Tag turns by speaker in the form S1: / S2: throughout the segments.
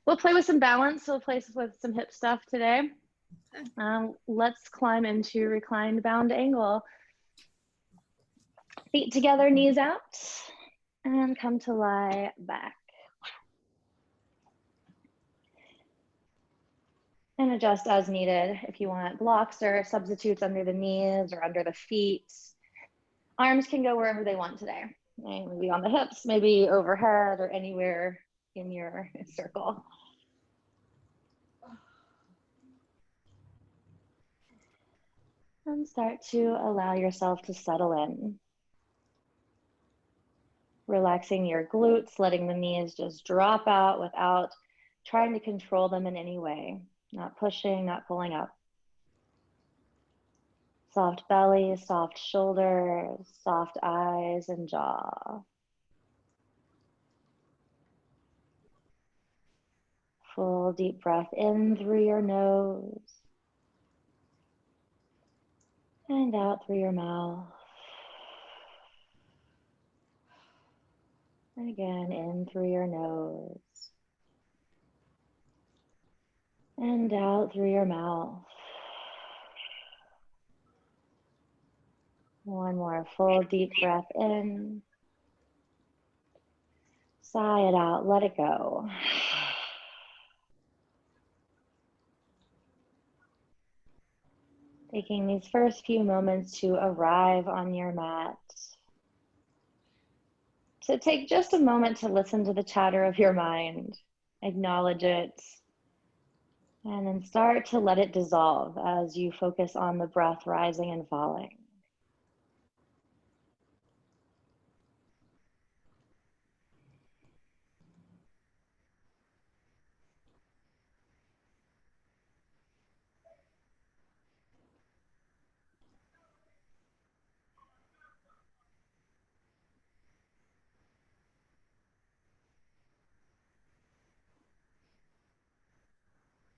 S1: We'll play with some balance. So we'll play with some hip stuff today. Let's climb into reclined bound angle. Feet together, knees out, and come to lie back. And adjust as needed if you want blocks or substitutes under the knees or under the feet. Arms can go wherever they want today. Maybe on the hips, maybe overhead, or anywhere in your circle. And start to allow yourself to settle in. Relaxing your glutes, letting the knees just drop out without trying to control them in any way. Not pushing, not pulling up. Soft belly, soft shoulders, soft eyes and jaw. Full deep breath in through your nose and out through your mouth. And again, in through your nose and out through your mouth. One more full deep breath in. Sigh it out, let it go. Taking these first few moments to arrive on your mat. So take just a moment to listen to the chatter of your mind, acknowledge it, and then start to let it dissolve as you focus on the breath rising and falling.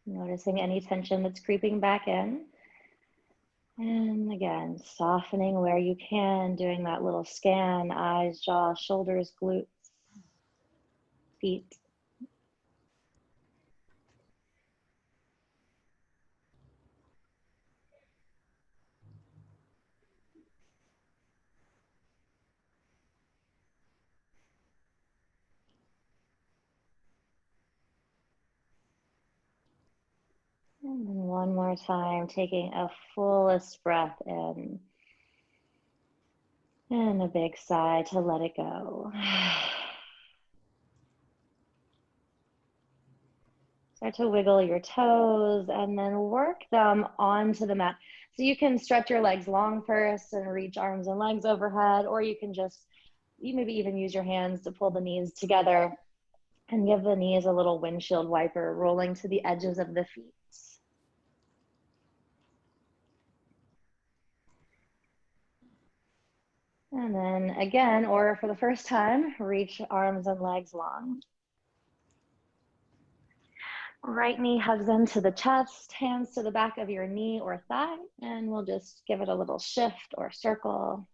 S1: Noticing any tension that's creeping back in. And again, softening where you can, doing that little scan, eyes, jaw, shoulders, glutes, feet. And then one more time, taking a fullest breath in. And a big sigh to let it go. Start to wiggle your toes and then work them onto the mat. So you can stretch your legs long first and reach arms and legs overhead, or you can just, you maybe even use your hands to pull the knees together and give the knees a little windshield wiper, rolling to the edges of the feet. And then again, or for the first time, reach arms and legs long. Right knee hugs into the chest, hands to the back of your knee or thigh, and we'll just give it a little shift or circle.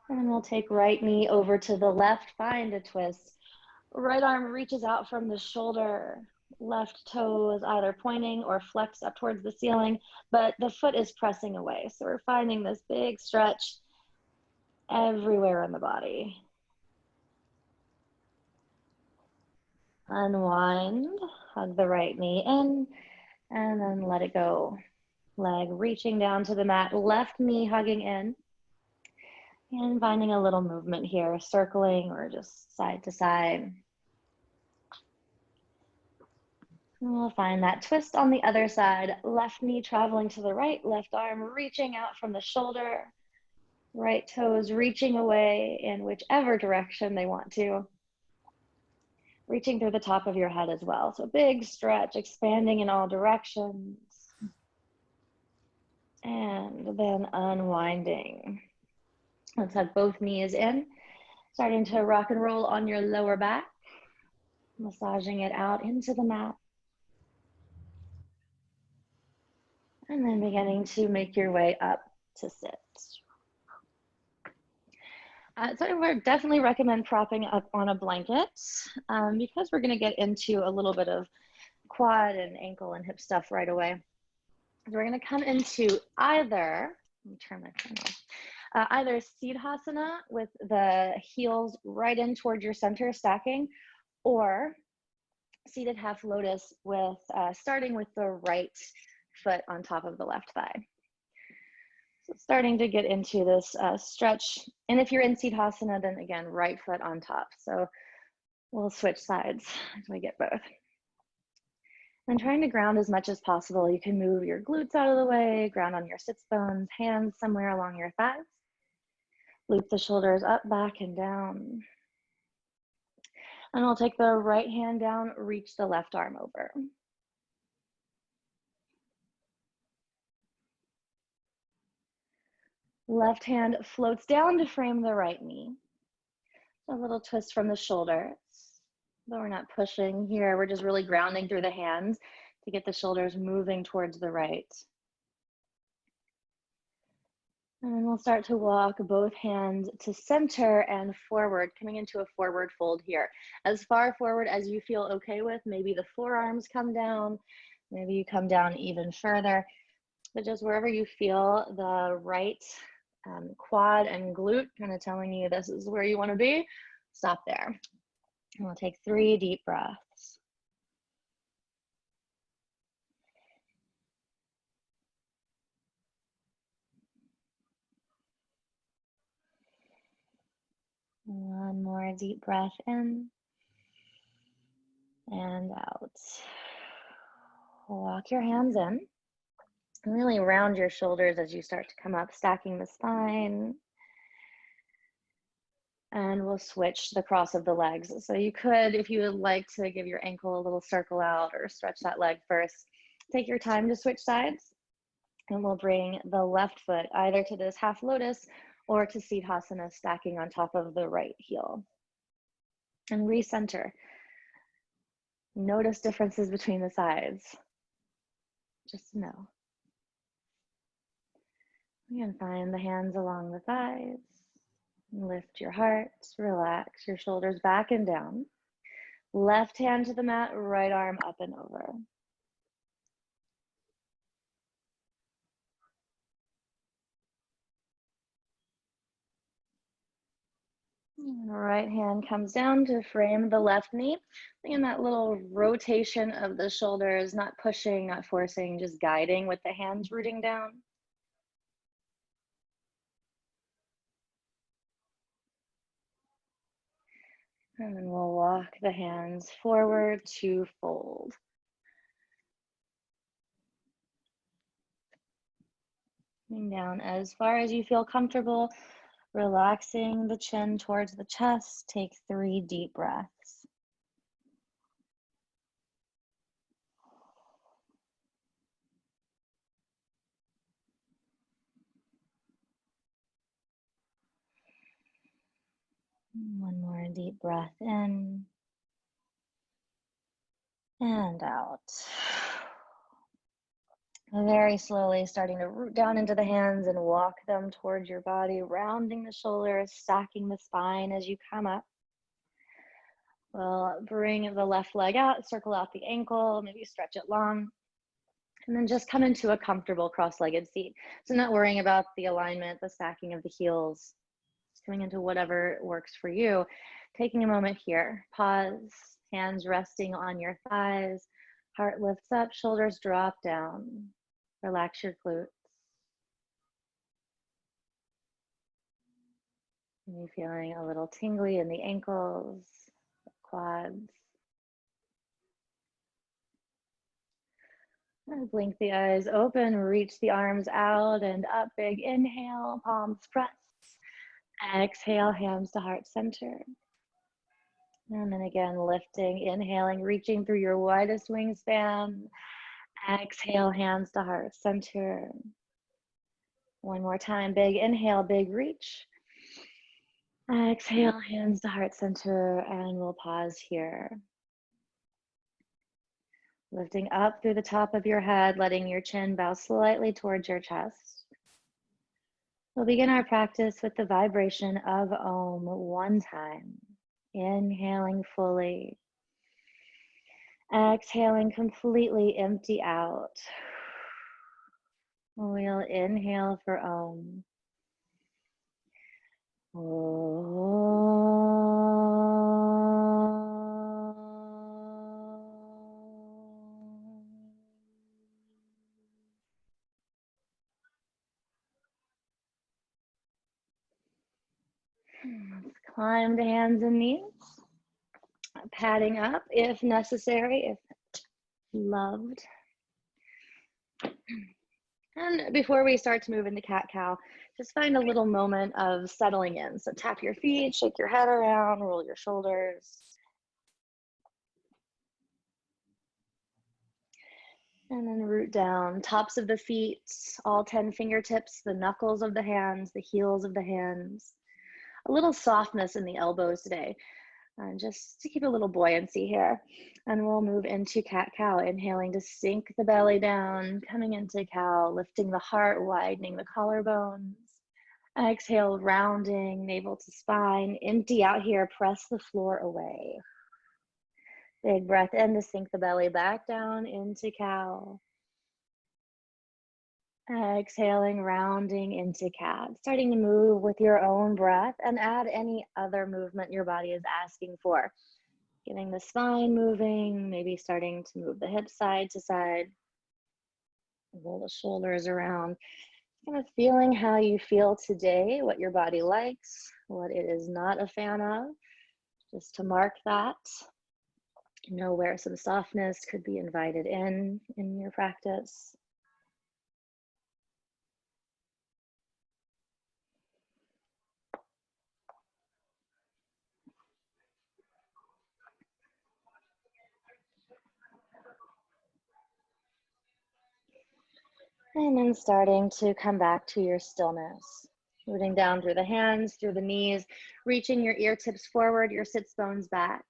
S1: And we'll take right knee over to the left, find a twist. Right arm reaches out from the shoulder. Left toe is either pointing or flexed up towards the ceiling, but the foot is pressing away. So we're finding this big stretch everywhere in the body. Unwind, hug the right knee in, and then let it go. Leg reaching down to the mat, left knee hugging in. And finding a little movement here, circling or just side to side. And we'll find that twist on the other side. Left knee traveling to the right, left arm reaching out from the shoulder. Right toes reaching away in whichever direction they want to. Reaching through the top of your head as well. So big stretch, expanding in all directions. And then unwinding. Let's hug both knees in. Starting to rock and roll on your lower back. Massaging it out into the mat. And then beginning to make your way up to sit. So I would definitely recommend propping up on a blanket because we're going to get into a little bit of quad and ankle and hip stuff right away. So we're going to come into either, let me turn my phone off, either Siddhasana with the heels right in toward your center stacking, or seated half lotus with starting with the right foot on top of the left thigh. So starting to get into this stretch. And if you're in Siddhasana, then again, right foot on top. So we'll switch sides as we get both. And trying to ground as much as possible. You can move your glutes out of the way, ground on your sits bones, hands somewhere along your thighs. Loop the shoulders up, back, and down. And we'll take the right hand down, reach the left arm over. Left hand floats down to frame the right knee. A little twist from the shoulders. Though we're not pushing here, we're just really grounding through the hands to get the shoulders moving towards the right. And then we'll start to walk both hands to center and forward, coming into a forward fold here. As far forward as you feel okay with, maybe the forearms come down, maybe you come down even further, but just wherever you feel the right quad and glute kind of telling you this is where you want to be, stop there. And we'll take 3 deep breaths. One more deep breath in and out. Walk your hands in and really round your shoulders as you start to come up, stacking the spine. And we'll switch the cross of the legs. So you could, if you would like to give your ankle a little circle out or stretch that leg first, take your time to switch sides. And we'll bring the left foot either to this half lotus or to Siddhasana, stacking on top of the right heel. And recenter. Notice differences between the sides. Just know. You can find the hands along the thighs. Lift your heart, relax your shoulders back and down. Left hand to the mat, right arm up and over. Right hand comes down to frame the left knee. Again, that little rotation of the shoulders, not pushing, not forcing, just guiding with the hands rooting down. And then we'll walk the hands forward to fold. Coming down as far as you feel comfortable, relaxing the chin towards the chest. Take 3 deep breaths. One more deep breath in and out. Very slowly starting to root down into the hands and walk them towards your body, rounding the shoulders, stacking the spine as you come up. We'll bring the left leg out, circle out the ankle, maybe stretch it long, and then just come into a comfortable cross-legged seat. So not worrying about the alignment, the stacking of the heels, just coming into whatever works for you. Taking a moment here, pause, hands resting on your thighs, heart lifts up, shoulders drop down. Relax your glutes. Maybe feeling a little tingly in the ankles, quads. And blink the eyes open, reach the arms out and up. Big inhale, palms press. Exhale, hands to heart center. And then again, lifting, inhaling, reaching through your widest wingspan. Exhale, hands to heart center. One more time, big inhale, big reach. Exhale, hands to heart center, and we'll pause here. Lifting up through the top of your head, letting your chin bow slightly towards your chest. We'll begin our practice with the vibration of Om one time. Inhaling fully. Exhaling completely empty out. We'll inhale for Om. Let's climb to hands and knees. Padding up if necessary, if loved. And before we start to move into cat-cow, just find a little moment of settling in. So tap your feet, shake your head around, roll your shoulders. And then root down, tops of the feet, all 10 fingertips, the knuckles of the hands, the heels of the hands. A little softness in the elbows today, just to keep a little buoyancy here. And we'll move into cat-cow, inhaling to sink the belly down, coming into cow, lifting the heart, widening the collarbones. Exhale, rounding, navel to spine. Empty out here, press the floor away. Big breath in to sink the belly back down into cow. Exhaling, rounding into cat. Starting to move with your own breath and add any other movement your body is asking for. Getting the spine moving, maybe starting to move the hips side to side. Roll the shoulders around. Kind of feeling how you feel today, what your body likes, what it is not a fan of. Just to mark that. Know where some softness could be invited in your practice. And then starting to come back to your stillness. Moving down through the hands, through the knees, reaching your ear tips forward, your sits bones back.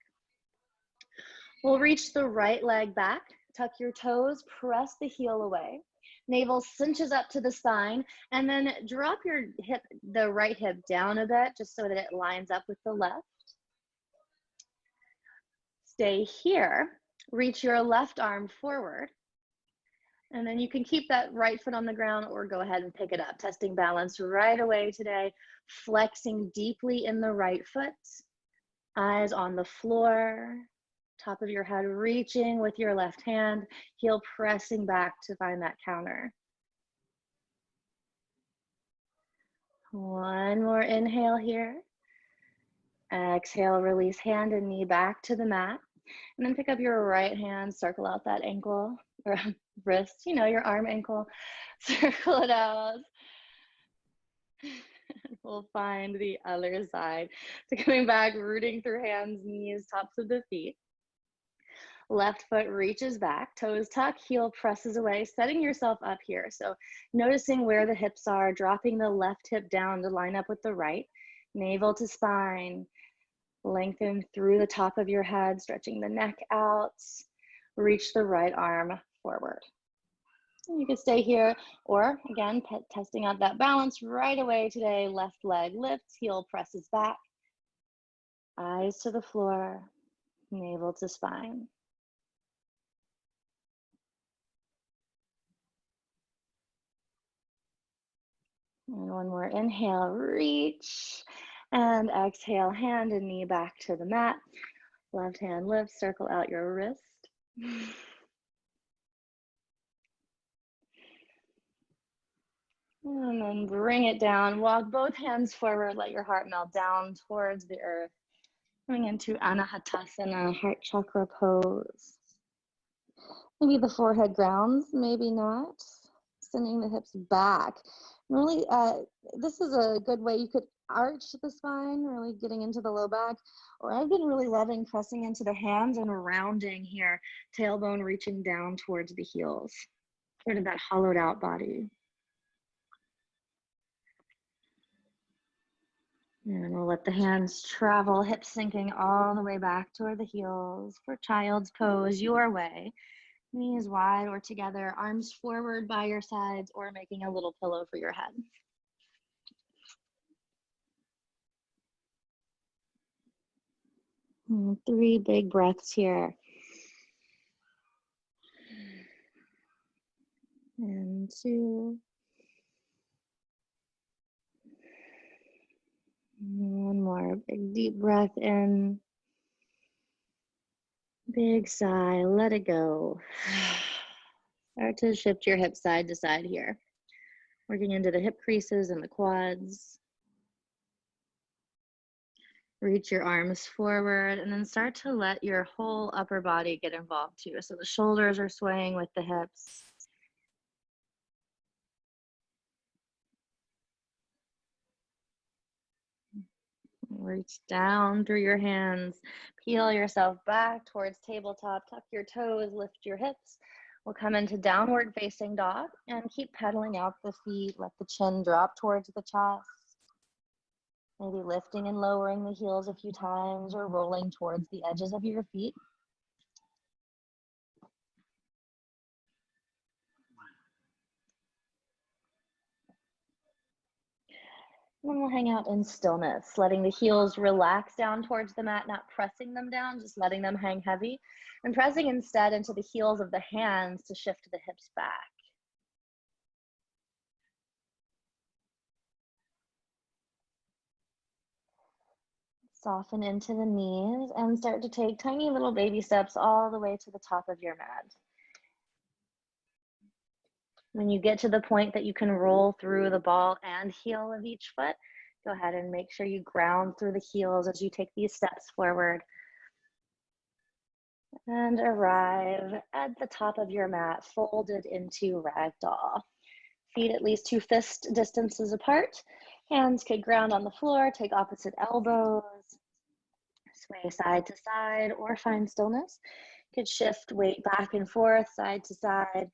S1: We'll reach the right leg back, tuck your toes, press the heel away. Navel cinches up to the spine, and then drop your hip, the right hip down a bit, just so that it lines up with the left. Stay here. Reach your left arm forward. And then you can keep that right foot on the ground or go ahead and pick it up. Testing balance right away today. Flexing deeply in the right foot. Eyes on the floor. Top of your head reaching with your left hand. Heel pressing back to find that counter. One more inhale here. Exhale, release hand and knee back to the mat. And then pick up your right hand, circle out that ankle or wrist, your arm, ankle, circle it out. We'll find the other side. So coming back, rooting through hands, knees, tops of the feet. Left foot reaches back, toes tuck, heel presses away, setting yourself up here. So noticing where the hips are, dropping the left hip down to line up with the right. Navel to spine. Lengthen through the top of your head, stretching the neck out. Reach the right arm forward. You can stay here, or again, testing out that balance right away today. Left leg lifts, heel presses back. Eyes to the floor, navel to spine. And one more inhale, reach. And exhale, hand and knee back to the mat. Left hand lifts, circle out your wrist. And then bring it down. Walk both hands forward. Let your heart melt down towards the earth. Coming into Anahatasana, heart chakra pose. Maybe the forehead grounds, maybe not. Sending the hips back. Really, this is a good way you could arch the spine, really getting into the low back. Or I've been really loving pressing into the hands and rounding here, tailbone reaching down towards the heels, sort of that hollowed out body. And we'll let the hands travel, hips sinking all the way back toward the heels for child's pose, your way. Knees wide or together, arms forward by your sides, or making a little pillow for your head. 3 big breaths here. And 2. One more big deep breath in. Big sigh, let it go. Start to shift your hips side to side here. Working into the hip creases and the quads. Reach your arms forward and then start to let your whole upper body get involved too. So the shoulders are swaying with the hips. Reach down through your hands. Peel yourself back towards tabletop. Tuck your toes, lift your hips. We'll come into downward facing dog and keep pedaling out the feet. Let the chin drop towards the chest. Maybe lifting and lowering the heels a few times or rolling towards the edges of your feet. And then we'll hang out in stillness, letting the heels relax down towards the mat, not pressing them down, just letting them hang heavy, and pressing instead into the heels of the hands to shift the hips back. Soften into the knees and start to take tiny little baby steps all the way to the top of your mat. When you get to the point that you can roll through the ball and heel of each foot, go ahead and make sure you ground through the heels as you take these steps forward. And arrive at the top of your mat, folded into ragdoll. Feet at least 2 fist distances apart. Hands could ground on the floor, take opposite elbows. Sway side to side or find stillness. Could shift weight back and forth, side to side.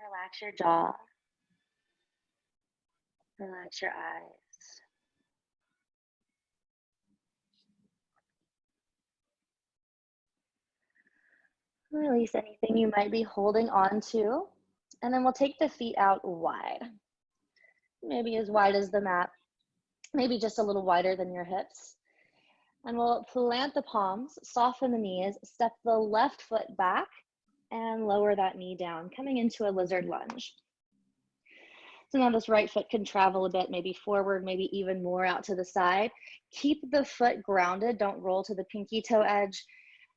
S1: Relax your jaw. Relax your eyes. Release anything you might be holding on to. And then we'll take the feet out wide. Maybe as wide as the mat. Maybe just a little wider than your hips. And we'll plant the palms, soften the knees, step the left foot back, and lower that knee down, coming into a lizard lunge. So now this right foot can travel a bit, maybe forward, maybe even more out to the side. Keep the foot grounded, don't roll to the pinky toe edge,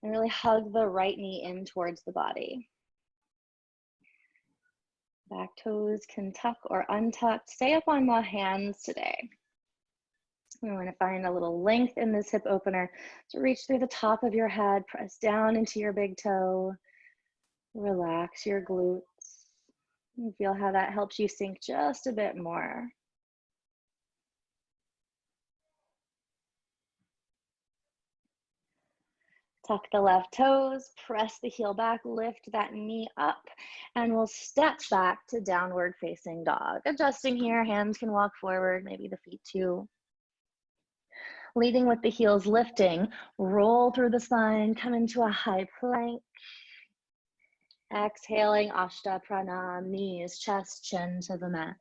S1: and really hug the right knee in towards the body. Back toes can tuck or untuck. Stay up on the hands today. We want to find a little length in this hip opener. So reach through the top of your head, press down into your big toe. Relax your glutes. And feel how that helps you sink just a bit more. Tuck the left toes, press the heel back, lift that knee up, and we'll step back to downward facing dog. Adjusting here, hands can walk forward, maybe the feet too. Leading with the heels lifting, roll through the spine, come into a high plank. Exhaling, Ashta Pranam, knees, chest, chin to the mat.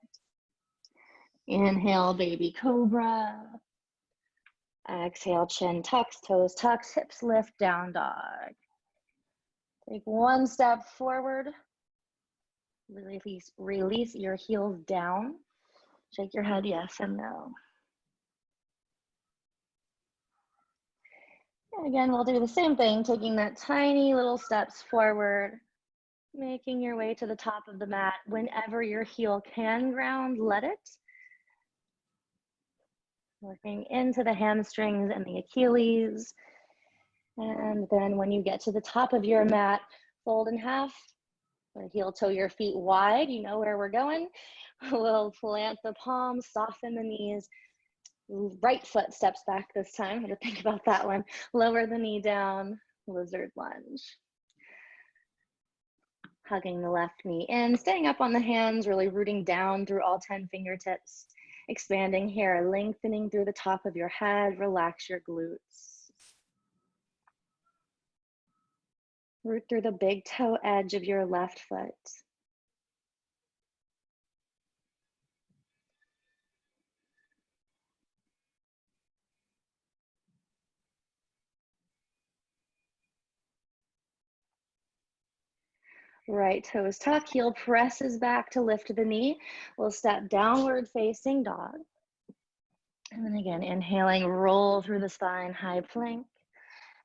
S1: Inhale, baby cobra. Exhale, chin tucks, toes tucks, hips lift, down dog. Take one step forward. Release your heels down. Shake your head yes and no. And again, we'll do the same thing, taking that tiny little steps forward, making your way to the top of the mat. Whenever your heel can ground, let it. Working into the hamstrings and the Achilles. And then when you get to the top of your mat, fold in half, or heel toe your feet wide. You know where we're going. We'll plant the palms, soften the knees. Right foot steps back this time. I had to think about that one. Lower the knee down, lizard lunge. Hugging the left knee in, staying up on the hands, really rooting down through all 10 fingertips. Expanding here, lengthening through the top of your head. Relax your glutes. Root through the big toe edge of your left foot. Right toes tuck, heel presses back to lift the knee. We'll step downward facing dog. And then again, inhaling, roll through the spine, high plank.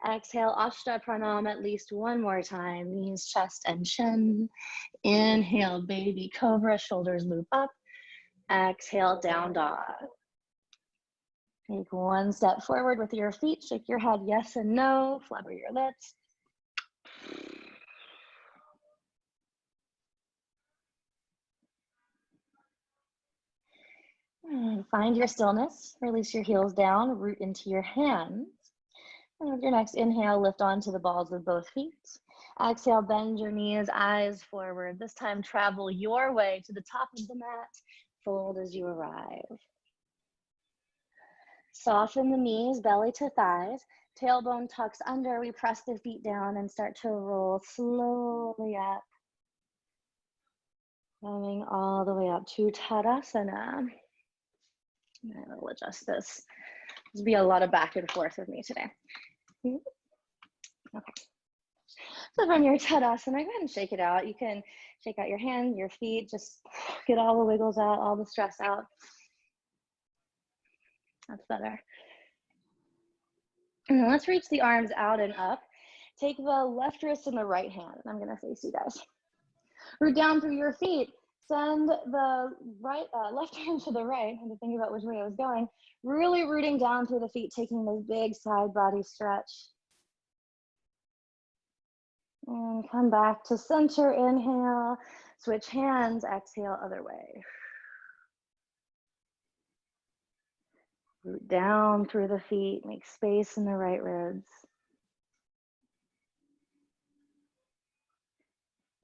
S1: Exhale, Ashta Pranam at least one more time. Knees, chest, and chin. Inhale, baby cobra, shoulders loop up. Exhale, down dog. Take one step forward with your feet. Shake your head yes and no. Flubber your lips. And find your stillness. Release your heels down. Root into your hands. And with your next inhale, lift onto the balls of both feet. Exhale, bend your knees, eyes forward. This time, travel your way to the top of the mat. Fold as you arrive. Soften the knees, belly to thighs. Tailbone tucks under. We press the feet down and start to roll slowly up. Coming all the way up to Tadasana. I will adjust this. There'll be a lot of back and forth with me today. Okay. So from your Tadasana, go ahead and shake it out. You can shake out your hands, your feet, just get all the wiggles out, all the stress out. That's better. And then let's reach the arms out and up. Take the left wrist in the right hand. I'm gonna face you guys. Root down through your feet. Send the left arm to the right. I had to think about which way I was going. Really rooting down through the feet, taking this big side body stretch. And come back to center, inhale. Switch hands, exhale, other way. Root down through the feet, make space in the right ribs.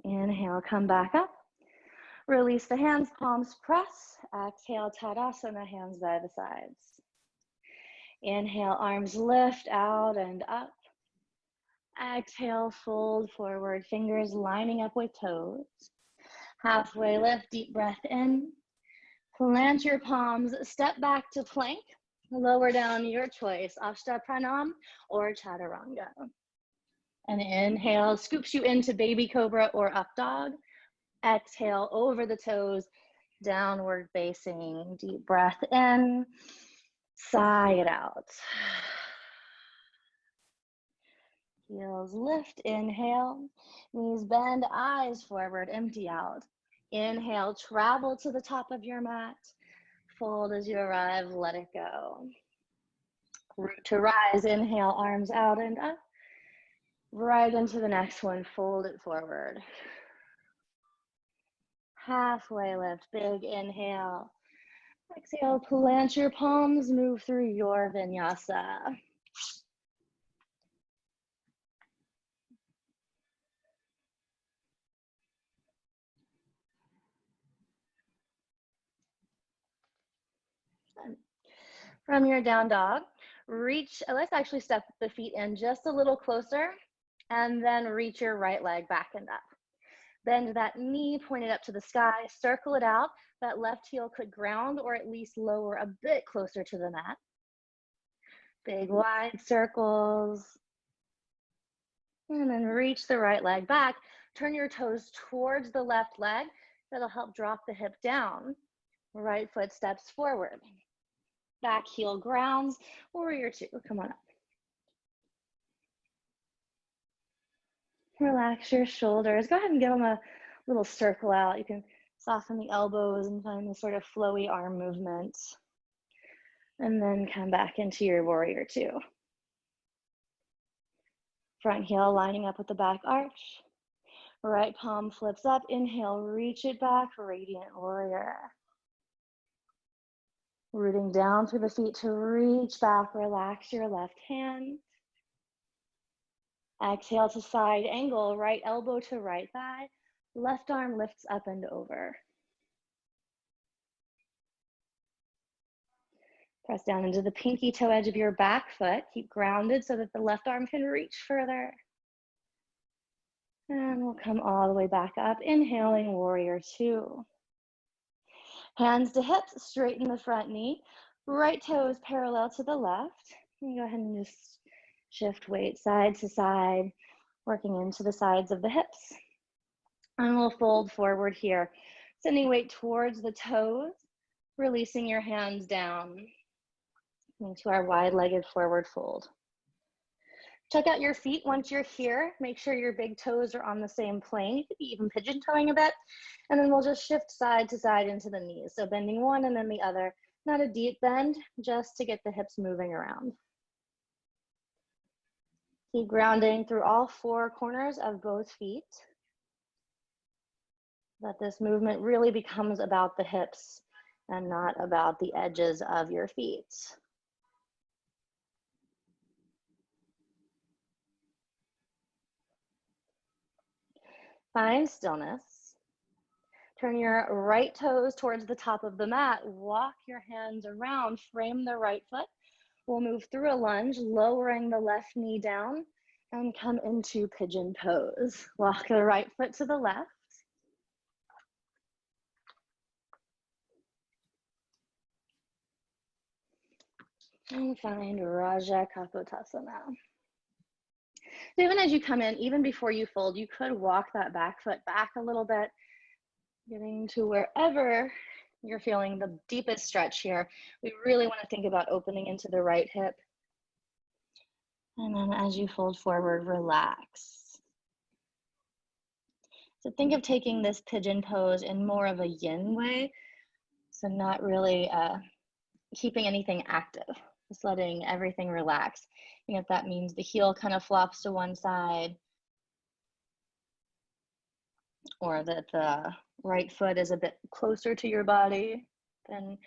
S1: Inhale, come back up. Release the hands, palms press. Exhale, Tadasana, hands by the sides. Inhale, arms lift out and up. Exhale, fold forward, fingers lining up with toes. Halfway lift, deep breath in. Plant your palms, step back to plank. Lower down, your choice, Ashta Pranam or Chaturanga. And inhale, scoops you into baby cobra or up dog. Exhale, over the toes, downward facing. Deep breath in, sigh it out. Heels lift, inhale. Knees bend, eyes forward, empty out. Inhale, travel to the top of your mat. Fold as you arrive, let it go. Root to rise, inhale, arms out and up. Right into the next one, fold it forward. Halfway lift, big inhale. Exhale, plant your palms, move through your vinyasa. From your down dog, reach, let's actually step the feet in just a little closer and then reach your right leg back and up. Bend that knee, point it up to the sky, circle it out. That left heel could ground or at least lower a bit closer to the mat. Big wide circles. And then reach the right leg back. Turn your toes towards the left leg. That'll help drop the hip down. Right foot steps forward. Back heel grounds, warrior two, come on up. Relax your shoulders. Go ahead and give them a little circle out. You can soften the elbows and find the sort of flowy arm movement. And then come back into your warrior two. Front heel lining up with the back arch. Right palm flips up. Inhale, reach it back, radiant warrior. Rooting down through the feet to reach back, relax your left hand. Exhale to side angle, right elbow to right thigh. Left arm lifts up and over. Press down into the pinky toe edge of your back foot. Keep grounded so that the left arm can reach further. And we'll come all the way back up, inhaling warrior two. Hands to hips, straighten the front knee. Right toes parallel to the left. And go ahead and just shift weight side to side, working into the sides of the hips. And we'll fold forward here, sending weight towards the toes, releasing your hands down into our wide-legged forward fold. Check out your feet once you're here. Make sure your big toes are on the same plane. You could be even pigeon toeing a bit. And then we'll just shift side to side into the knees. So bending one and then the other. Not a deep bend, just to get the hips moving around. Keep grounding through all four corners of both feet. That this movement really becomes about the hips and not about the edges of your feet. Find stillness. Turn your right toes towards the top of the mat. Walk your hands around, frame the right foot. We'll move through a lunge, lowering the left knee down and come into pigeon pose. Walk the right foot to the left. And find Raja Kapotasana. So even as you come in, even before you fold, you could walk that back foot back a little bit, getting to wherever you're feeling the deepest stretch here. We really want to think about opening into the right hip. And then as you fold forward, relax. So think of taking this pigeon pose in more of a yin way. So not really keeping anything active, just letting everything relax. And if that means the heel kind of flops to one side, or that the right foot is a bit closer to your body, then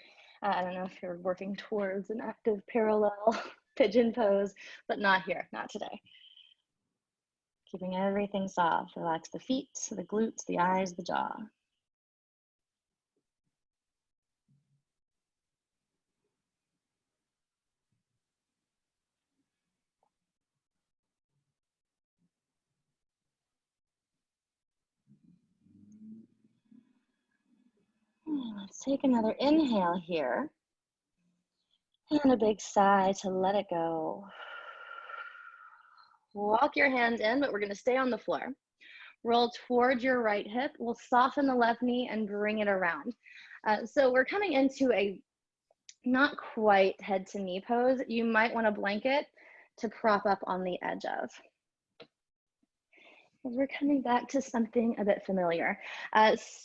S1: I don't know if you're working towards an active parallel pigeon pose, but not here, not today. Keeping everything soft. Relax the feet, the glutes, the eyes, the jaw. Let's take another inhale here. And a big sigh to let it go. Walk your hands in, but we're going to stay on the floor. Roll towards your right hip. We'll soften the left knee and bring it around. So we're coming into a not quite head to knee pose. You might want a blanket to prop up on the edge of. We're coming back to something a bit familiar.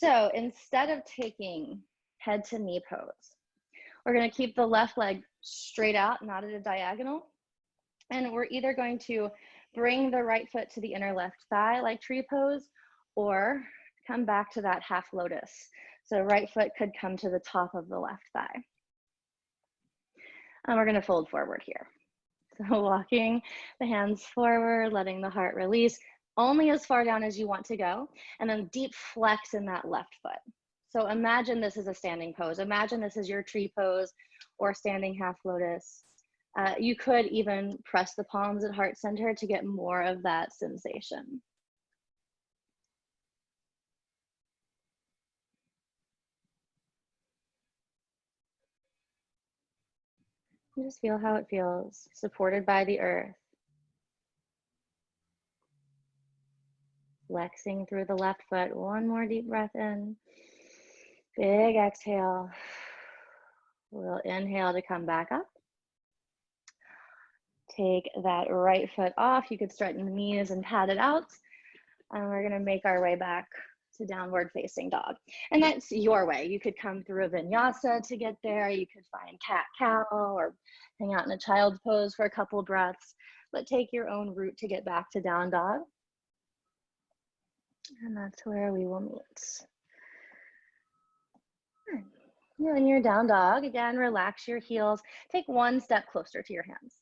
S1: So instead of taking head to knee pose, we're going to keep the left leg straight out, not at a diagonal. And we're either going to bring the right foot to the inner left thigh like tree pose, or come back to that half lotus. So right foot could come to the top of the left thigh. And we're going to fold forward here. So walking the hands forward, letting the heart release only as far down as you want to go, and then deep flex in that left foot. So imagine this is a standing pose. Imagine this is your tree pose or standing half lotus. You could even press the palms at heart center to get more of that sensation. You just feel how it feels, supported by the earth. Flexing through the left foot. One more deep breath in. Big exhale. We'll inhale to come back up. Take that right foot off. You could straighten the knees and pat it out. And we're going to make our way back to downward facing dog. And that's your way. You could come through a vinyasa to get there. You could find cat-cow or hang out in a child's pose for a couple breaths, but take your own route to get back to down dog. And that's where we will meet. You're in your down dog. Again, relax your heels. Take one step closer to your hands.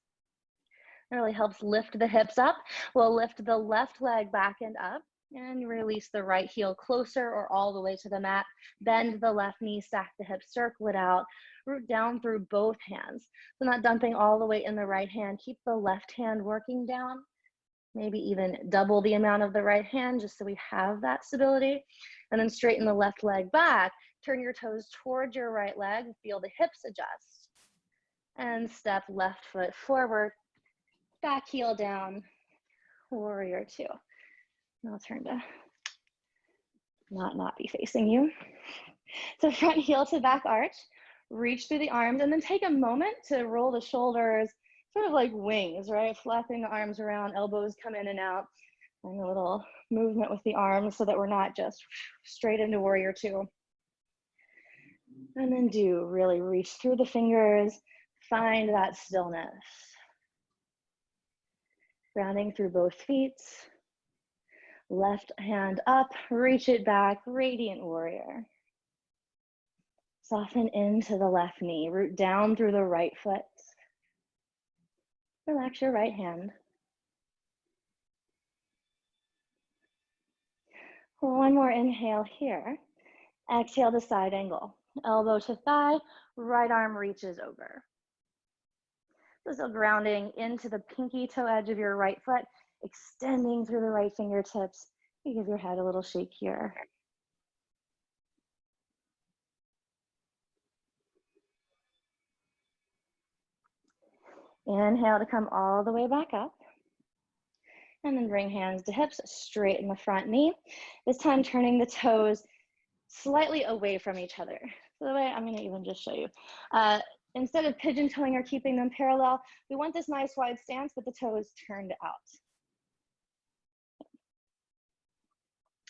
S1: It really helps lift the hips up. We'll lift the left leg back and up and release the right heel closer or all the way to the mat. Bend the left knee, stack the hips, circle it out, root down through both hands. So not dumping all the weight in the right hand. Keep the left hand working down. Maybe even double the amount of the right hand just so we have that stability. And then straighten the left leg back. Turn your toes towards your right leg. Feel the hips adjust. And step left foot forward. Back heel down. Warrior two. And I'll turn to not be facing you. So front heel to back arch, reach through the arms, and then take a moment to roll the shoulders, sort of like wings, right? Flapping the arms around, elbows come in and out, and a little movement with the arms so that we're not just straight into warrior two. And then do really reach through the fingers, find that stillness. Grounding through both feet. Left hand up, reach it back, radiant warrior. Soften into the left knee, root down through the right foot. Relax your right hand. One more inhale here. Exhale to side angle. Elbow to thigh, right arm reaches over. So grounding into the pinky toe edge of your right foot, extending through the right fingertips. You give your head a little shake here. Inhale to come all the way back up. And then bring hands to hips, straighten the front knee. This time turning the toes slightly away from each other. So the way I'm gonna even just show you. Instead of pigeon toeing or keeping them parallel, we want this nice wide stance, but the toes turned out.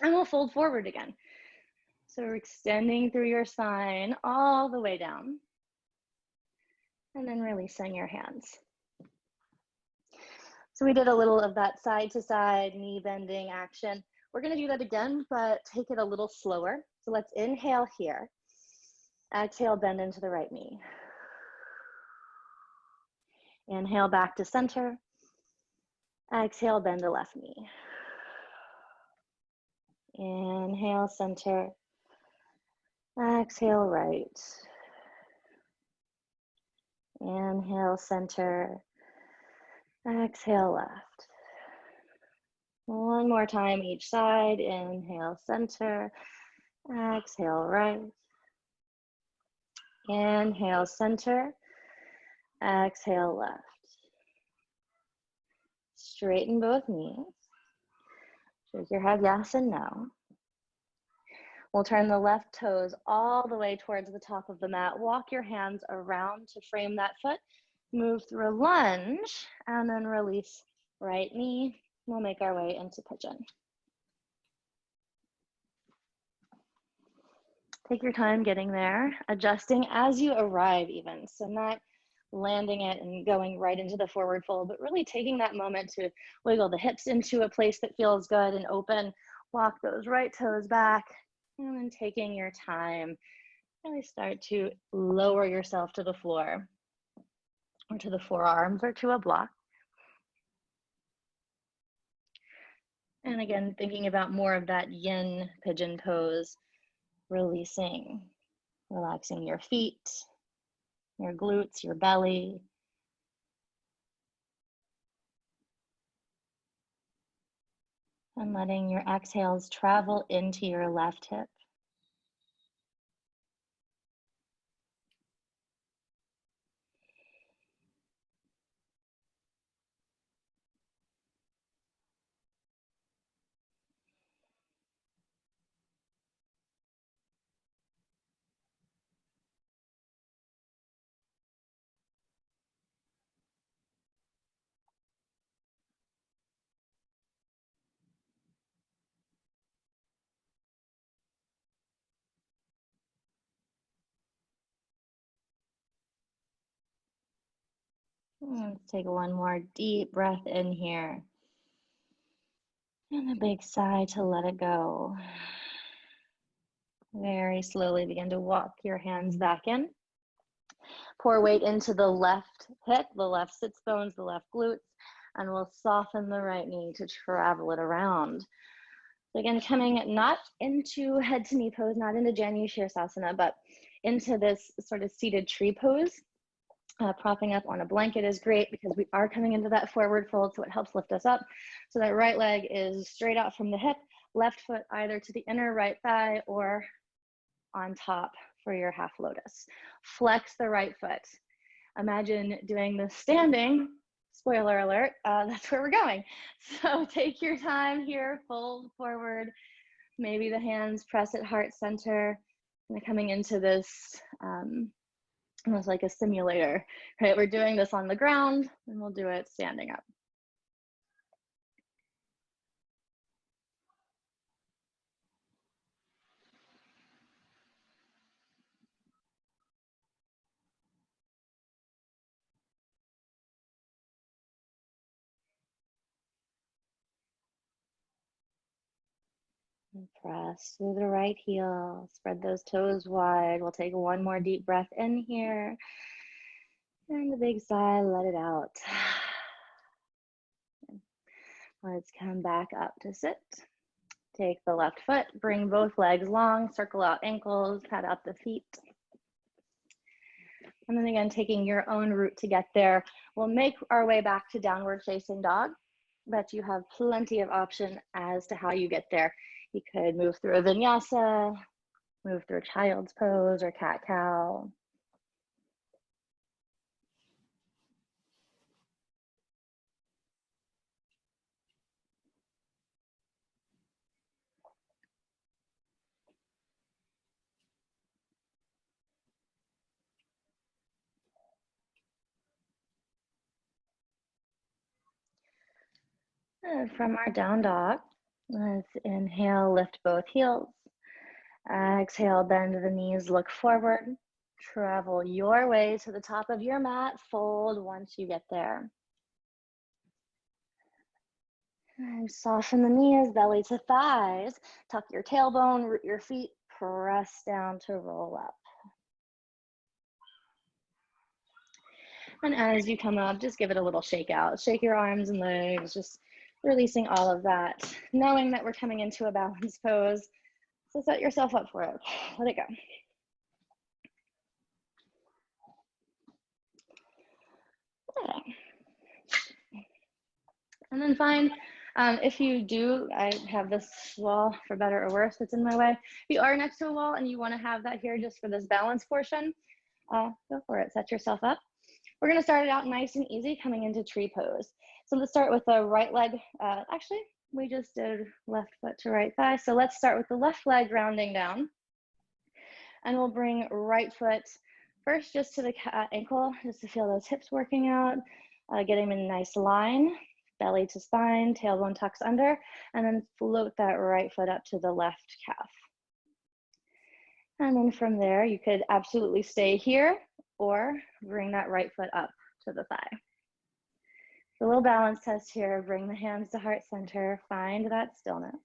S1: And we'll fold forward again. So we're extending through your spine all the way down. And then releasing your hands. So we did a little of that side to side knee bending action. We're gonna do that again, but take it a little slower. So let's inhale here. Exhale, bend into the right knee. Inhale back to center. Exhale, bend the left knee. Inhale, center. Exhale, right. Inhale, center. Exhale, left. One more time each side. Inhale, center. Exhale, right. Inhale, center. Exhale, left. Straighten both knees. Shake your head yes and no. We'll turn the left toes all the way towards the top of the mat. Walk your hands around to frame that foot. Move through a lunge and then release right knee. We'll make our way into pigeon. Take your time getting there, adjusting as you arrive even. So not landing it and going right into the forward fold, but really taking that moment to wiggle the hips into a place that feels good and open. Walk those right toes back and then taking your time, really start to lower yourself to the floor or to the forearms or to a block. And again, thinking about more of that yin pigeon pose, releasing, relaxing your feet, your glutes, your belly. And letting your exhales travel into your left hip. Let's take one more deep breath in here. And a big sigh to let it go. Very slowly begin to walk your hands back in. Pour weight into the left hip, the left sits bones, the left glutes, and we'll soften the right knee to travel it around. So again, coming not into head to knee pose, not into Janu Shirsasana, but into this sort of seated tree pose. Propping up on a blanket is great because we are coming into that forward fold, so it helps lift us up. So that right leg is straight out from the hip, left foot either to the inner right thigh or on top for your half lotus. Flex the right foot. Imagine doing this standing. Spoiler alert, that's where we're going. So take your time here, fold forward, Maybe the hands press at heart center, and coming into this almost like a simulator, right? We're doing this on the ground, and we'll do it standing up. And press through the right heel, spread those toes wide. We'll take one more deep breath in here. And the big sigh, let it out. Let's come back up to sit. Take the left foot, bring both legs long, circle out ankles, pat out the feet. And then again, taking your own route to get there. We'll make our way back to downward facing dog, but you have plenty of option as to how you get there. You could move through a vinyasa, move through child's pose or cat-cow. And from our down dog, let's inhale, lift both heels. Exhale, bend the knees, look forward. Travel your way to the top of your mat, fold once you get there. And soften the knees, belly to thighs. Tuck your tailbone, root your feet, press down to roll up. And as you come up, just give it a little shake out. Shake your arms and legs, just releasing all of that, knowing that we're coming into a balanced pose. So set yourself up for it. Let it go. Okay. And then find, if you do, I have this wall for better or worse that's in my way. If you are next to a wall and you want to have that here just for this balance portion, go for it. Set yourself up. We're going to start it out nice and easy coming into tree pose. So let's start with the right leg. Actually, we just did left foot to right thigh. So let's start with the left leg rounding down. And we'll bring right foot first just to the ankle, just to feel those hips working out, getting in a nice line, belly to spine, tailbone tucks under, and then float that right foot up to the left calf. And then from there, you could absolutely stay here or bring that right foot up to the thigh. The little balance test here, bring the hands to heart center, find that stillness.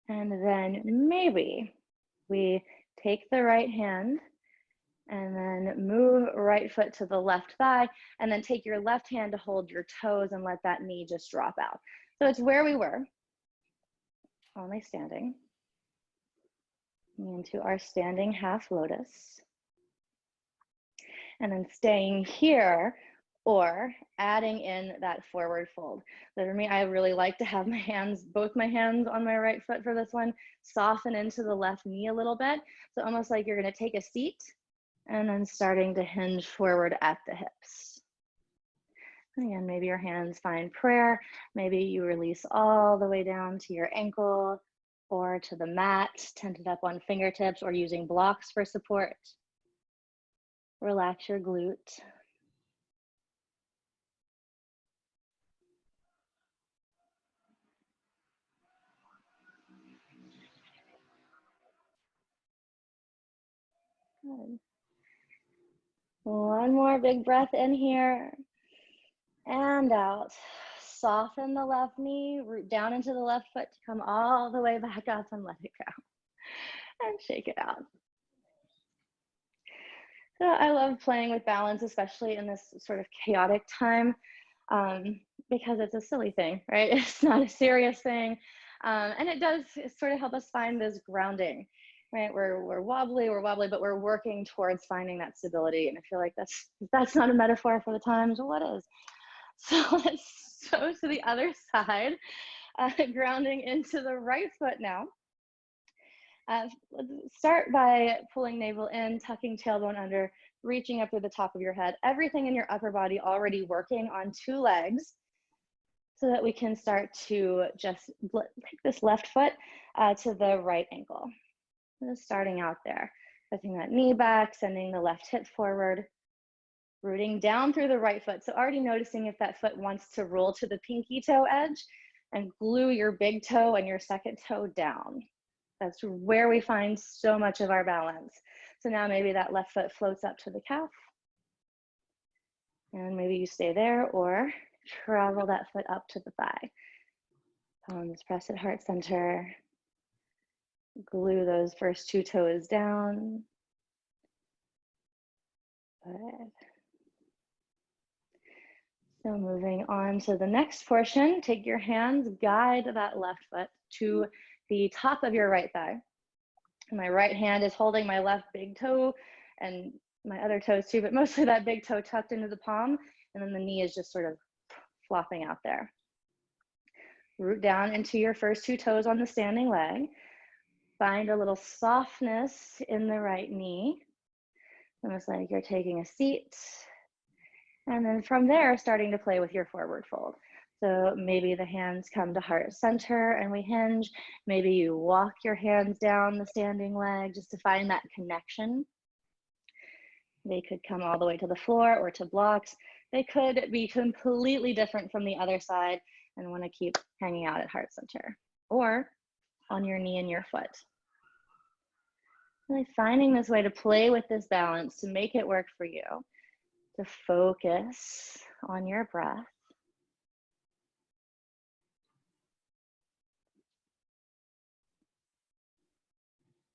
S1: And then maybe we take the right hand and then move right foot to the left thigh, and then take your left hand to hold your toes and let that knee just drop out. So it's where we were, only standing, into our standing half lotus. And then staying here or adding in that forward fold. So for me, I really like to have my hands, both my hands on my right foot for this one, soften into the left knee a little bit. So almost like you're gonna take a seat and then starting to hinge forward at the hips. And again, maybe your hands find prayer. Maybe you release all the way down to your ankle or to the mat, tented up on fingertips or using blocks for support. Relax your glute. Good. One more big breath in here and out. Soften the left knee, root down into the left foot to come all the way back up and let it go. And shake it out. So I love playing with balance, especially in this sort of chaotic time, because it's a silly thing, right? It's not a serious thing. And it does sort of help us find this grounding, right? We're wobbly, but we're working towards finding that stability. And I feel like that's not a metaphor for the times. What is? So let's go to the other side, grounding into the right foot now. Let's start by pulling navel in, tucking tailbone under, reaching up to the top of your head. Everything in your upper body already working on two legs. so that we can start to just take this left foot to the right ankle. Just starting out there, pressing that knee back, sending the left hip forward, rooting down through the right foot. So already noticing if that foot wants to roll to the pinky toe edge and glue your big toe and your second toe down. That's where we find so much of our balance. So now maybe that left foot floats up to the calf. And maybe you stay there or travel that foot up to the thigh. Palms press at heart center. Glue those first two toes down. Good. So moving on to the next portion, take your hands, guide that left foot to the top of your right thigh. My right hand is holding my left big toe and my other toes too, but mostly that big toe tucked into the palm, and then the knee is just sort of flopping out there. Root down into your first two toes on the standing leg. Find a little softness in the right knee, almost like you're taking a seat. And then from there, starting to play with your forward fold. So maybe the hands come to heart center and we hinge. Maybe you walk your hands down the standing leg just to find that connection. They could come all the way to the floor or to blocks. They could be completely different from the other side and want to keep hanging out at heart center or on your knee and your foot. Really finding this way to play with this balance, to make it work for you, to focus on your breath.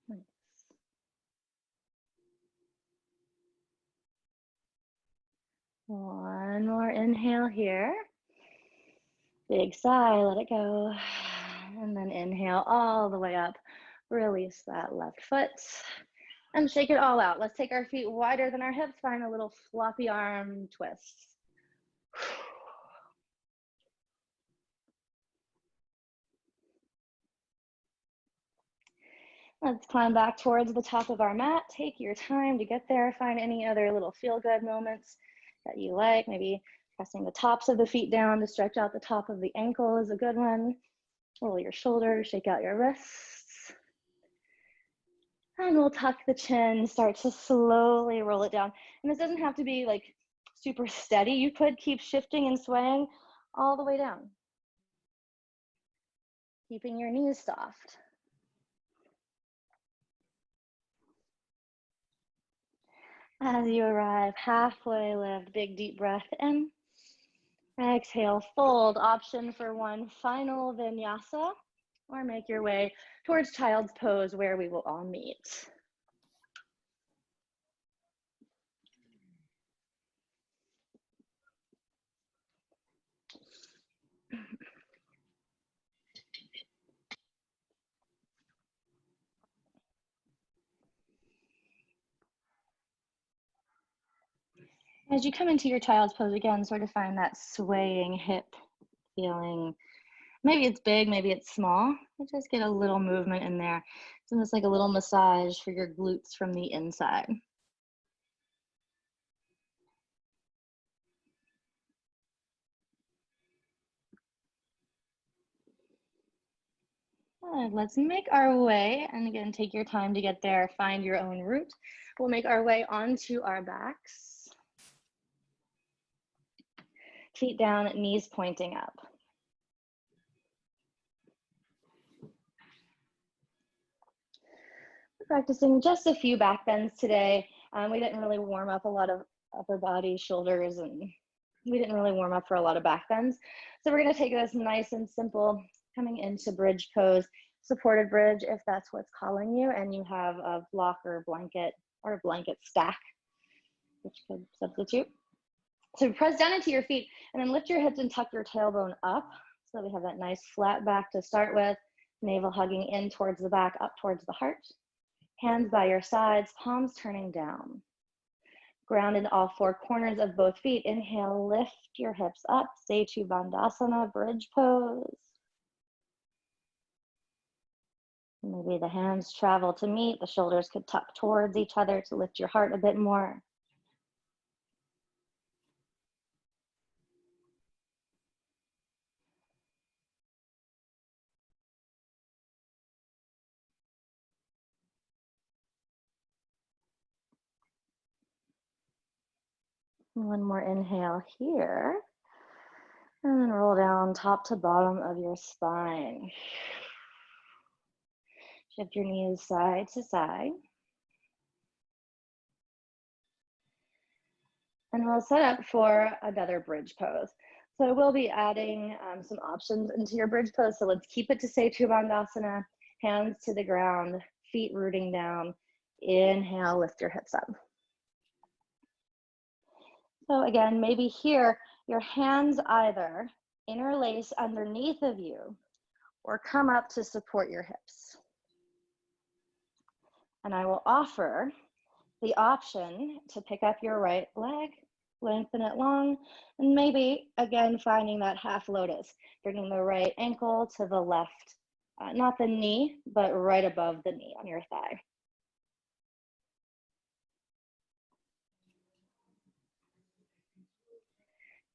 S1: Nice. One more inhale here. Big sigh, let it go. And then inhale all the way up. Release that left foot and shake it all out. Let's take our feet wider than our hips. Find a little floppy arm twist. Let's climb back towards the top of our mat. Take your time to get there. Find any other little feel-good moments that you like. Maybe pressing the tops of the feet down to stretch out the top of the ankle is a good one. Roll your shoulders, shake out your wrists. And we'll tuck the chin, start to slowly roll it down. And this doesn't have to be like super steady. You could keep shifting and swaying all the way down. Keeping your knees soft. As you arrive, halfway lift, big deep breath in. Exhale, fold, option for one final vinyasa, or make your way towards child's pose where we will all meet. As you come into your child's pose again, sort of find that swaying hip feeling. Maybe it's big, maybe it's small. You just get a little movement in there. It's almost like a little massage for your glutes from the inside. Good. Let's make our way, and again, take your time to get there, find your own route. We'll make our way onto our backs. Feet down, knees pointing up. We're practicing just a few back bends today. We didn't really warm up a lot of upper body, shoulders, and we didn't really warm up for a lot of back bends. So we're gonna take this nice and simple, coming into bridge pose, supported bridge if that's what's calling you, and you have a block or a blanket stack, which could substitute. So press down into your feet and then lift your hips and tuck your tailbone up so that we have that nice flat back to start with, navel hugging in towards the back, up towards the heart. Hands by your sides, palms turning down. Ground in all four corners of both feet. Inhale, lift your hips up, stay to Bandhasana, bridge pose. Maybe the hands travel to meet, the shoulders could tuck towards each other to lift your heart a bit more. One more inhale here. And then roll down top to bottom of your spine. Shift your knees side to side. And we'll set up for another bridge pose. So I will be adding some options into your bridge pose. So let's keep it to Setu Bandhasana, hands to the ground, feet rooting down. Inhale, lift your hips up. So again, maybe here, your hands either interlace underneath of you or come up to support your hips. And I will offer the option to pick up your right leg, lengthen it long, and maybe, again, finding that half lotus, bringing the right ankle to the left, not the knee, but right above the knee on your thigh.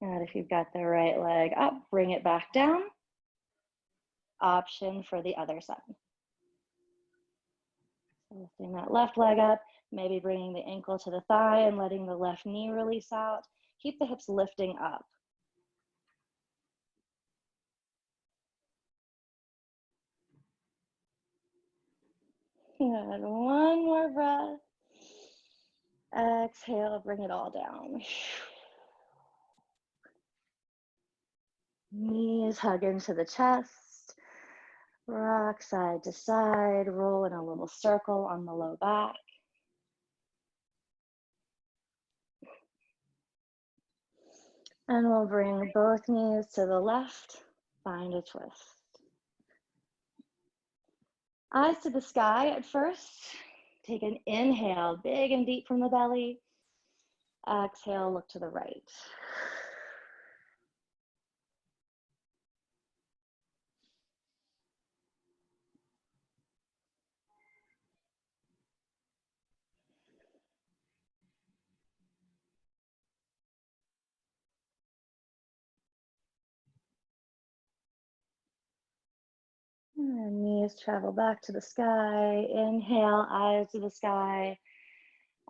S1: And if you've got the right leg up, bring it back down. Option for the other side. So lifting that left leg up, maybe bringing the ankle to the thigh and letting the left knee release out. Keep the hips lifting up. Good. One more breath. Exhale, bring it all down. Knees hug into the chest. Rock side to side. Roll in a little circle on the low back. And we'll bring both knees to the left. Find a twist. Eyes to the sky at first. Take an inhale, big and deep from the belly. Exhale, look to the right. And knees travel back to the sky. Inhale, eyes to the sky.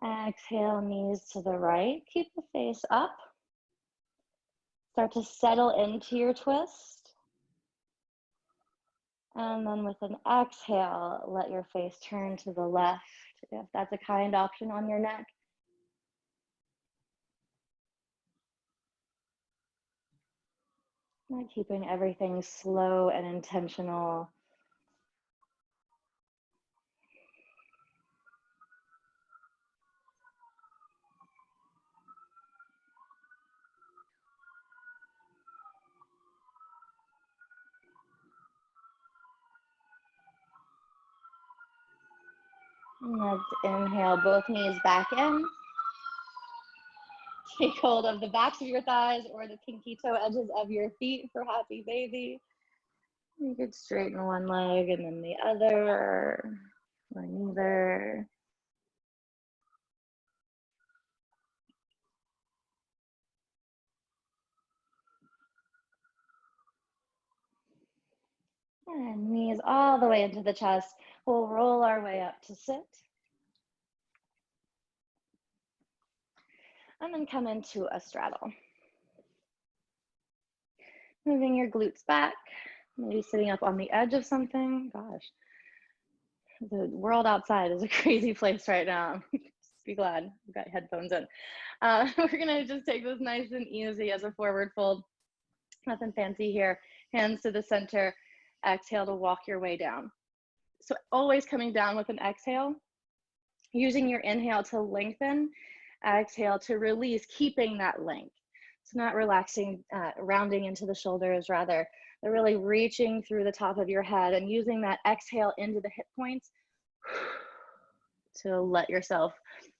S1: Exhale, knees to the right. Keep the face up. Start to settle into your twist. And then with an exhale, let your face turn to the left, if that's a kind option on your neck. And keeping everything slow and intentional. And let's inhale, both knees back in. Take hold of the backs of your thighs or the pinky toe edges of your feet for happy baby. You could straighten one leg and then the other, or neither. And knees all the way into the chest. We'll roll our way up to sit. And then come into a straddle. Moving your glutes back, maybe sitting up on the edge of something. Gosh, the world outside is a crazy place right now. Just be glad I've got headphones in. We're gonna just take this nice and easy as a forward fold. Nothing fancy here. Hands to the center. Exhale to walk your way down. So always coming down with an exhale, using your inhale to lengthen, exhale to release, keeping that length. It's not relaxing, rounding into the shoulders, rather, they're really reaching through the top of your head and using that exhale into the hip points to let yourself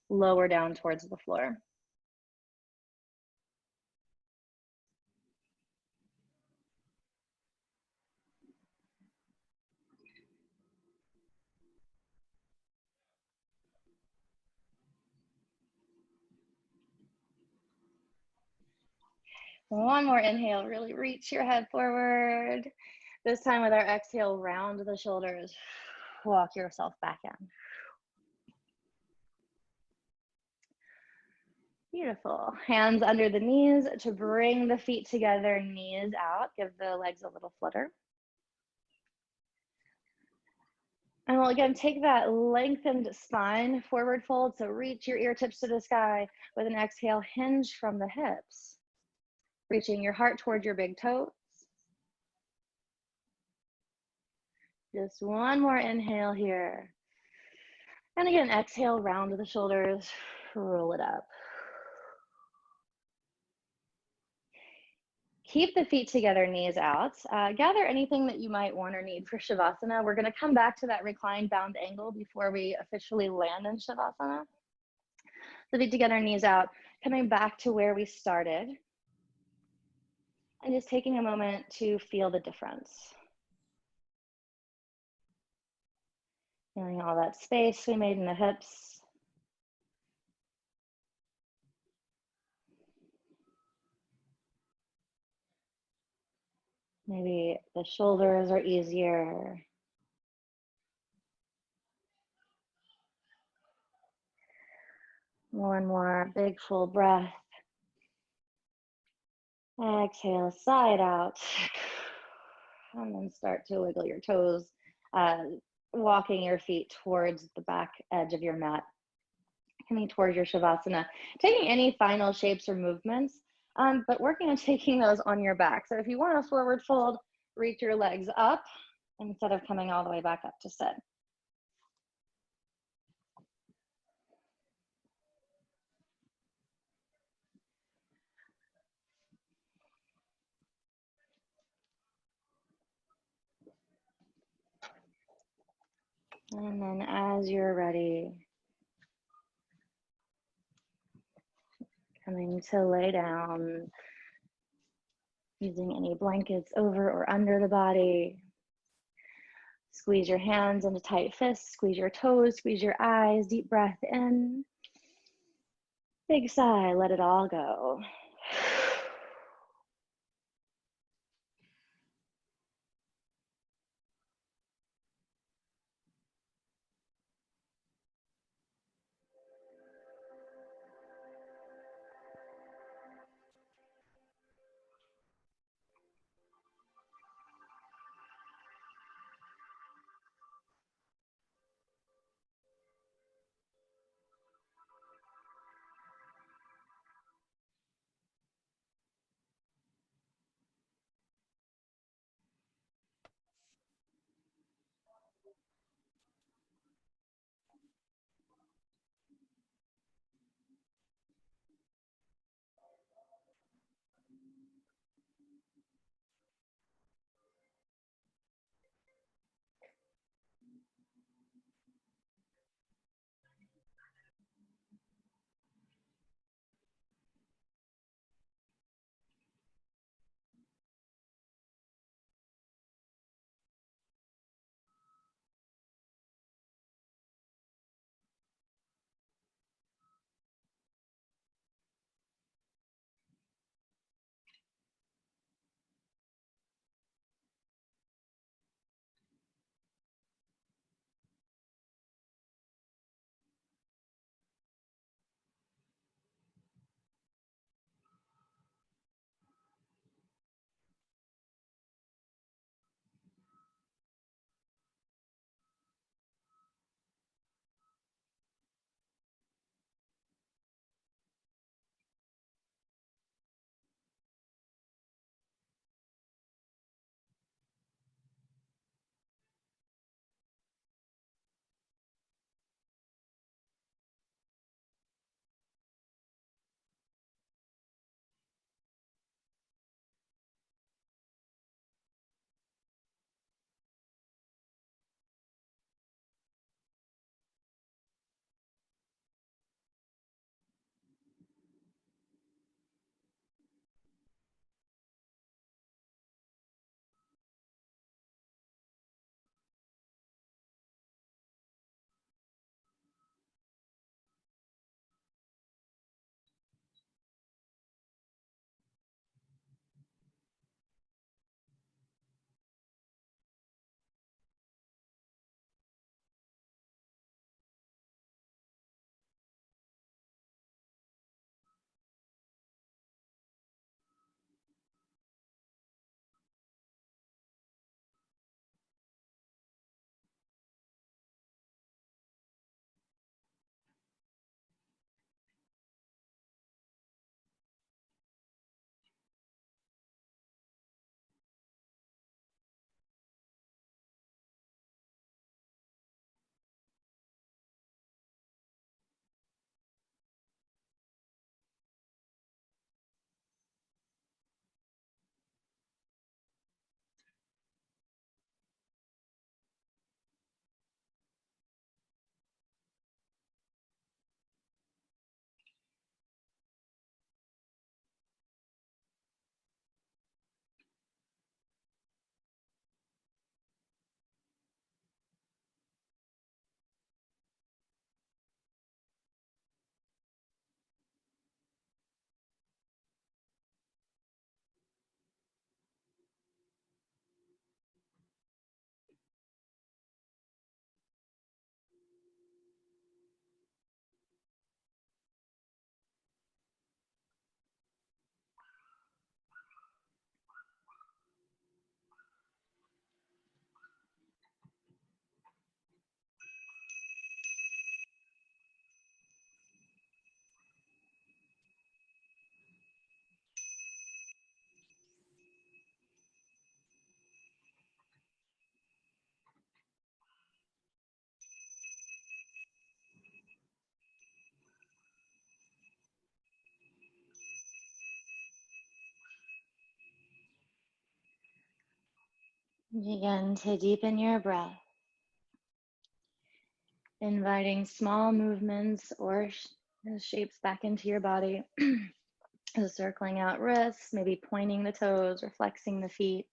S1: lower down towards the floor. One more inhale, really reach your head forward. This time with our exhale, round the shoulders, walk yourself back in. Beautiful. Hands under the knees to bring the feet together, knees out. Give the legs a little flutter. And we'll again take that lengthened spine, forward fold. So reach your ear tips to the sky. With an exhale, hinge from the hips. Reaching your heart towards your big toes. Just one more inhale here. And again, exhale, round the shoulders, roll it up. Keep the feet together, knees out. Gather anything that you might want or need for Shavasana. We're gonna come back to that reclined bound angle before we officially land in Shavasana. The feet together, knees out, coming back to where we started. And just taking a moment to feel the difference. Feeling all that space we made in the hips. Maybe the shoulders are easier. One more big full breath. Exhale, side out. And then start to wiggle your toes, walking your feet towards the back edge of your mat, coming towards your Shavasana. Taking any final shapes or movements, but working on taking those on your back. So if you want a forward fold, reach your legs up instead of coming all the way back up to sit. And then as you're ready, coming to lay down, using any blankets over or under the body. Squeeze your hands into tight fists, squeeze your toes, squeeze your eyes, deep breath in. Big sigh, let it all go. Begin to deepen your breath, inviting small movements or shapes back into your body. Circling out wrists, maybe pointing the toes or flexing the feet,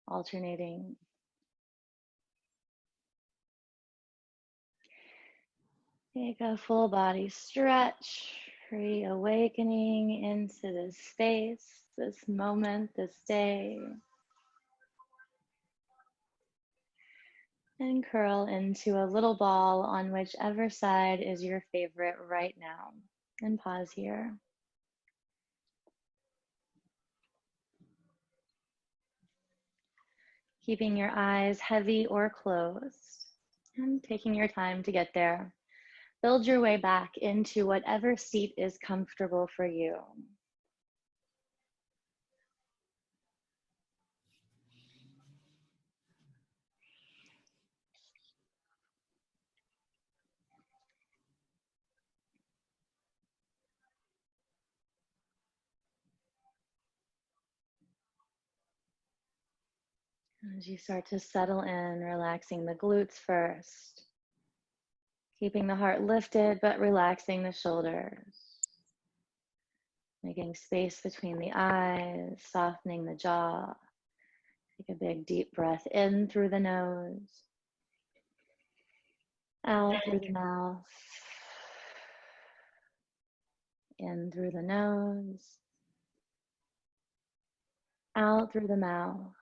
S1: alternating. Take a full body stretch, reawakening into this space, this moment, this day. And curl into a little ball on whichever side is your favorite right now. And pause here. Keeping your eyes heavy or closed, and taking your time to get there. Build your way back into whatever seat is comfortable for you. As you start to settle in, relaxing the glutes first, keeping the heart lifted, but relaxing the shoulders, making space between the eyes, softening the jaw. Take a big deep breath in through the nose, out through the mouth, in through the nose, out through the mouth.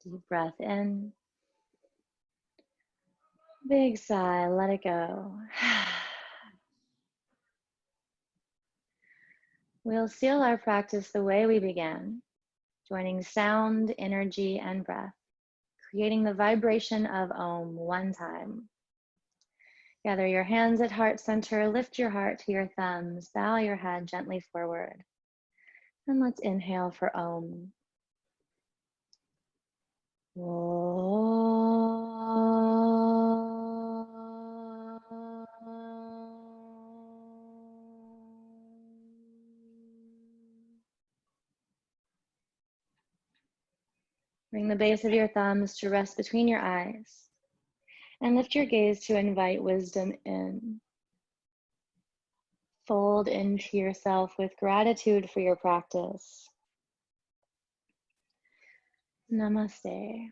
S1: Deep breath in. Big sigh, let it go. We'll seal our practice the way we began, joining sound, energy, and breath, creating the vibration of Om one time. Gather your hands at heart center, lift your heart to your thumbs, bow your head gently forward. And let's inhale for Om. Bring the base of your thumbs to rest between your eyes and lift your gaze to invite wisdom in. Fold into yourself with gratitude for your practice. Namaste.